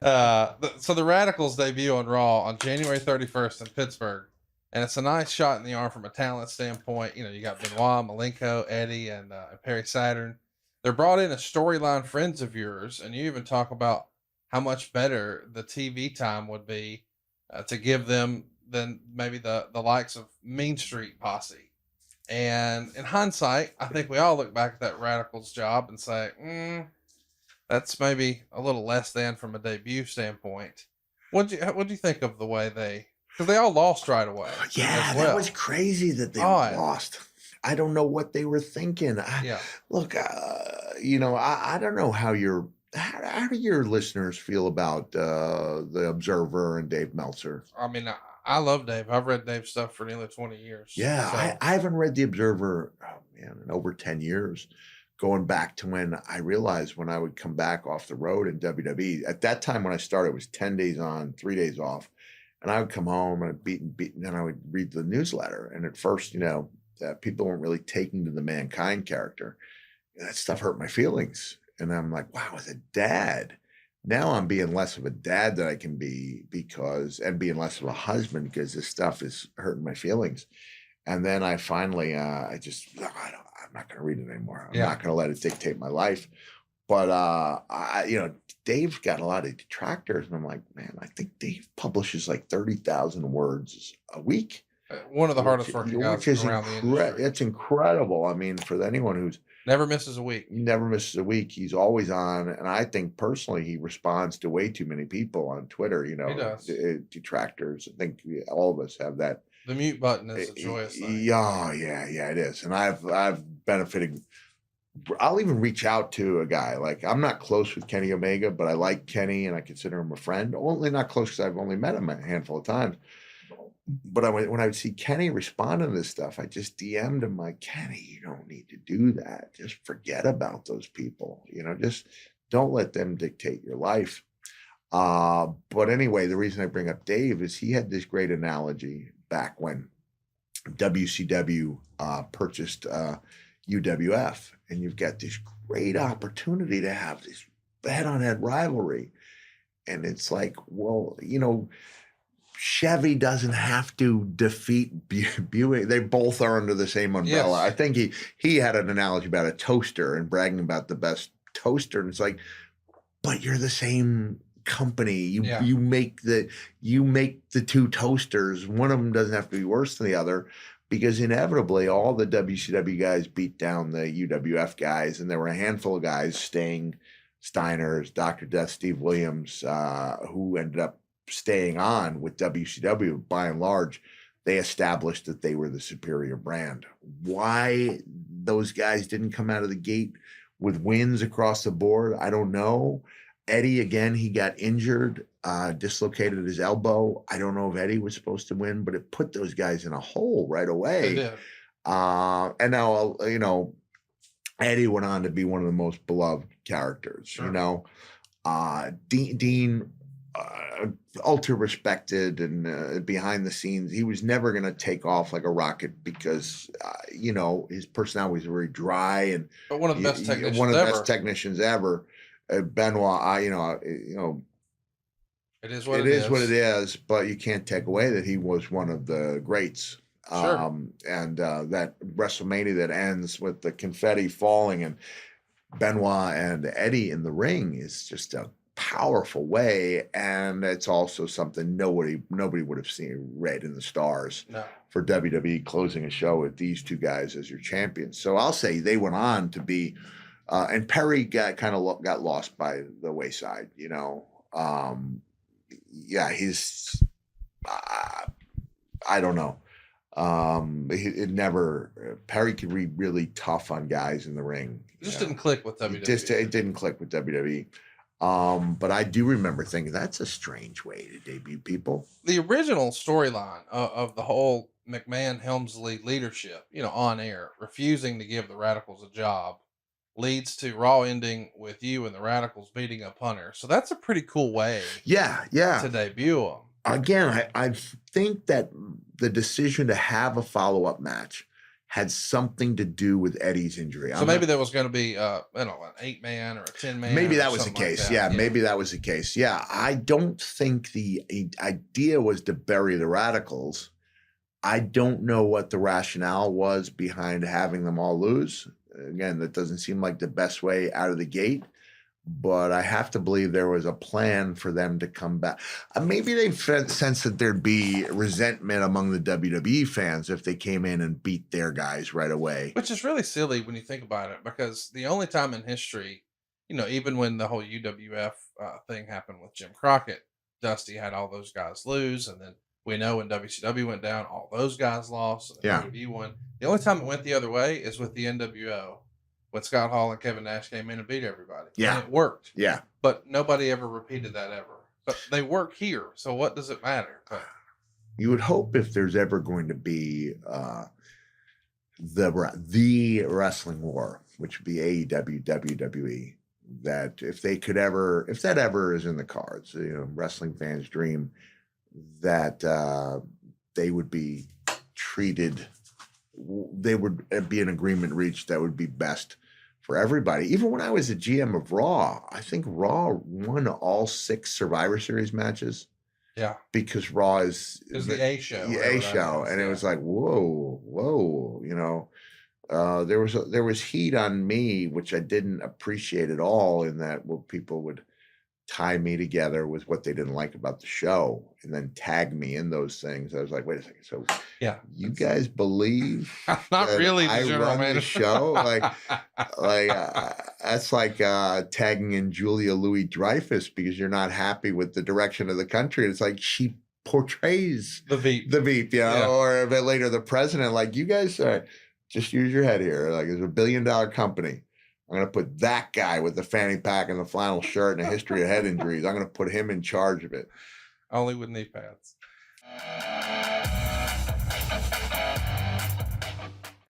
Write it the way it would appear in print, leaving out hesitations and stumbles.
So the Radicals debut on Raw on January 31st in Pittsburgh, and it's a nice shot in the arm from a talent standpoint. You know, you got Benoit, Malenko, Eddie, and Perry Saturn. They're brought in as storyline friends of yours, and you even talk about how much better the TV time would be to give them than maybe the likes of Mean Street Posse. And in hindsight, I think we all look back at that Radicals job and say, that's maybe a little less than from a debut standpoint. What do you think of the way because they all lost right away? Yeah, that was crazy that they lost. I don't know what they were thinking. Look, I don't know how do your listeners feel about the Observer and Dave Meltzer? I mean, I love Dave. I've read Dave's stuff for nearly 20 years. Yeah, so. I haven't read the Observer in over 10 years. Going back to when I realized when I would come back off the road in WWE. At that time when I started, it was 10 days on, 3 days off. And I would come home and I'd beat, and then I would read the newsletter. And at first, people weren't really taking to the Mankind character. That stuff hurt my feelings. And I'm like, wow, as a dad, now I'm being less of a dad that I can be and being less of a husband because this stuff is hurting my feelings. And then I finally, I'm not going to read it anymore. I'm not going to let it dictate my life. But, Dave's got a lot of detractors. And I'm like, man, I think Dave publishes like 30,000 words a week. One of the hardest working guys around the industry. It's incredible. I mean, for anyone who's never misses a week. He's always on. And I think personally, he responds to way too many people on Twitter, he does. Detractors. I think all of us have that. The mute button is a joyous thing. Yeah, it is. And I've benefited. I'll even reach out to a guy. Like, I'm not close with Kenny Omega, but I like Kenny and I consider him a friend. Only not close because I've only met him a handful of times. But when I would see Kenny respond to this stuff, I just DM'd him like, Kenny, you don't need to do that. Just forget about those people. Just don't let them dictate your life. But anyway, the reason I bring up Dave is he had this great analogy back when WCW purchased UWF, and you've got this great opportunity to have this head-on-head rivalry. And it's like, well, Chevy doesn't have to defeat Buick. They both are under the same umbrella. Yes. I think he had an analogy about a toaster and bragging about the best toaster. And it's like, but you're the same company. You make the two toasters. One of them doesn't have to be worse than the other, because inevitably all the WCW guys beat down the UWF guys, and there were a handful of guys, Sting, Steiners, Dr. Death, Steve Williams, who ended up staying on with WCW. By and large, they established that they were the superior brand. Why those guys didn't come out of the gate with wins across the board, I don't know. Eddie, again, he got injured, dislocated his elbow. I don't know if Eddie was supposed to win, but it put those guys in a hole right away. It did. And now, Eddie went on to be one of the most beloved characters, Sure. Dean, ultra respected and behind the scenes. He was never going to take off like a rocket because, his personality was very dry but one of the best technicians best technicians ever. Benoit, it is what it is, but you can't take away that he was one of the greats. Sure. And that WrestleMania that ends with the confetti falling and Benoit and Eddie in the ring is just a powerful way, and it's also something nobody would have read in the stars. No. For WWE closing a show with these two guys as your champions. So I'll say they went on to be. And Perry got lost by the wayside, he's, I don't know. Perry could be really tough on guys in the ring. It just didn't click with WWE. It didn't click with WWE. But I do remember thinking that's a strange way to debut people. The original storyline of the whole McMahon-Helmsley leadership, on air, refusing to give the Radicals a job, leads to Raw ending with you and the Radicals beating up Hunter. So that's a pretty cool way to debut them. Again, I think that the decision to have a follow-up match had something to do with Eddie's injury. So maybe there was going to be, an 8-man or a 10-man. Maybe or that was the something like case. that. Yeah, maybe that was the case. Yeah, I don't think the idea was to bury the Radicals. I don't know what the rationale was behind having them all lose. Again, that doesn't seem like the best way out of the gate. But I have to believe there was a plan for them to come back. Maybe they sensed that there'd be resentment among the WWE fans if they came in and beat their guys right away. Which is really silly when you think about it, because the only time in history, even when the whole UWF thing happened with Jim Crockett, Dusty had all those guys lose. And then we know when WCW went down, all those guys lost. And Yeah. WWE won. The only time it went the other way is with the NWO, when Scott Hall and Kevin Nash came in and beat everybody. Yeah. And it worked. Yeah. But nobody ever repeated that ever. But they work here. So what does it matter? But you would hope if there's ever going to be the wrestling war, which would be AEW, WWE, that if that ever is in the cards, wrestling fans' dream, that they would be treated, they would be an agreement reached that would be best for everybody. Even when I was a GM of Raw, I think Raw won all 6 Survivor Series matches. Yeah, because Raw is the A show. The A show, and it was like, whoa. There was heat on me, which I didn't appreciate at all. In that, people would tie me together with what they didn't like about the show, and then tag me in those things. I was like, wait a second. So, yeah, you guys believe I'm not really the I general run manager. the show? That's like tagging in Julia Louis-Dreyfus because you're not happy with the direction of the country. It's like she portrays the Veep, yeah. Or a bit later the president. Like, you guys just use your head here. Like, it's $1 billion company. I'm going to put that guy with the fanny pack and the flannel shirt and a history of head injuries. I'm going to put him in charge of it. Only with knee pads.